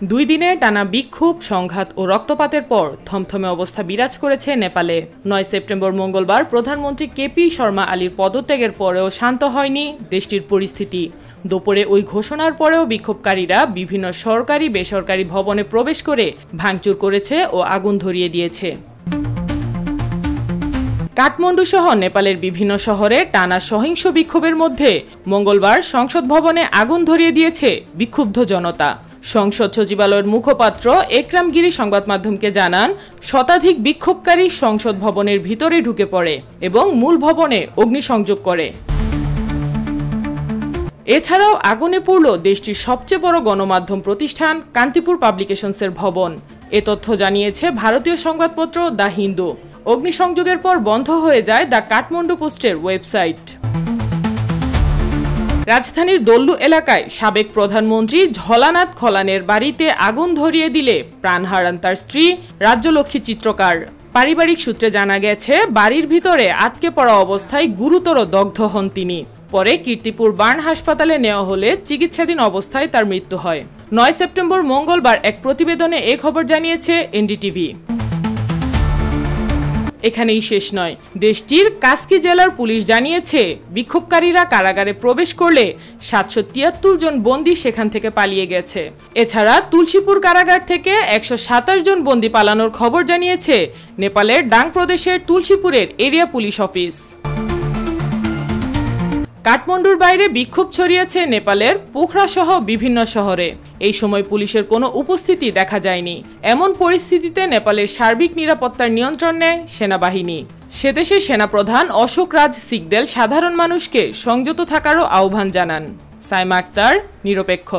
দুই দিনে টানা বিক্ষোভ, সংঘাত ও রক্তপাতের পর থমথমে অবস্থা বিরাজ করেছে নেপালে। ৯ সেপ্টেম্বর মঙ্গলবার প্রধানমন্ত্রী কেপি শর্মা আলীর পদত্যাগের পরেও শান্ত হয়নি দেশটির পরিস্থিতি। দুপুরে ওই ঘোষণার পরেও বিক্ষোভকারীরা বিভিন্ন সরকারি বেসরকারি ভবনে প্রবেশ করে ভাঙচুর করেছে ও আগুন ধরিয়ে দিয়েছে। কাঠমান্ডু সহ নেপালের বিভিন্ন শহরে টানা সহিংস বিক্ষোভের মধ্যে মঙ্গলবার সংসদ ভবনে আগুন ধরিয়ে দিয়েছে বিক্ষুব্ধ জনতা। সংসদ সচিবালয়ের মুখপাত্র একরাম গিরি সংবাদ মাধ্যমকে জানান, শতাধিক বিক্ষোভকারী সংসদ ভবনের ভিতরে ঢুকে পড়ে এবং মূল ভবনে অগ্নিসংযোগ করে। এছাড়াও আগুনে পুড়ল দেশটির সবচেয়ে বড় গণমাধ্যম প্রতিষ্ঠান কান্তিপুর পাবলিকেশনসের ভবন। এ তথ্য জানিয়েছে ভারতীয় সংবাদপত্র দ্য হিন্দু। অগ্নিসংযোগের পর বন্ধ হয়ে যায় দ্য কাঠমান্ডু পোস্টের ওয়েবসাইট। রাজধানীর দল্লু এলাকায় সাবেক প্রধানমন্ত্রী ঝলানাথ খলানের বাড়িতে আগুন ধরিয়ে দিলে প্রাণ হারান তার স্ত্রী রাজ্যলক্ষ্মী চিত্রকার। পারিবারিক সূত্রে জানা গেছে, বাড়ির ভিতরে আটকে পড়া অবস্থায় গুরুতর দগ্ধ হন তিনি। পরে কীর্তিপুর বার্ন হাসপাতালে নেওয়া হলে চিকিৎসাধীন অবস্থায় তার মৃত্যু হয়। ৯ সেপ্টেম্বর মঙ্গলবার এক প্রতিবেদনে এ খবর জানিয়েছে এনডিটিভি। এখানেই শেষ নয়, দেশটির কাস্কি জেলার পুলিশ জানিয়েছে বিক্ষোভকারীরা কারাগারে প্রবেশ করলে ৭৭৩ জন বন্দী সেখান থেকে পালিয়ে গেছে। এছাড়া তুলসীপুর কারাগার থেকে ১২৭ জন বন্দী পালানোর খবর জানিয়েছে নেপালের ডাং প্রদেশের তুলসীপুরের এরিয়া পুলিশ অফিস। কাঠমান্ডুর বাইরে বিক্ষোভ ছড়িয়েছে নেপালের পোখরা সহ বিভিন্ন শহরে। এই সময় পুলিশের কোনো উপস্থিতি দেখা যায়নি। এমন পরিস্থিতিতে নেপালের সার্বিক নিরাপত্তার নিয়ন্ত্রণ নেয় সেনাবাহিনী। সেদেশের সেনাপ্রধান অশোক রাজ সিকদেল সাধারণ মানুষকে সংযত থাকারও আহ্বান জানান। সাইমা আক্তার, নিরপেক্ষ।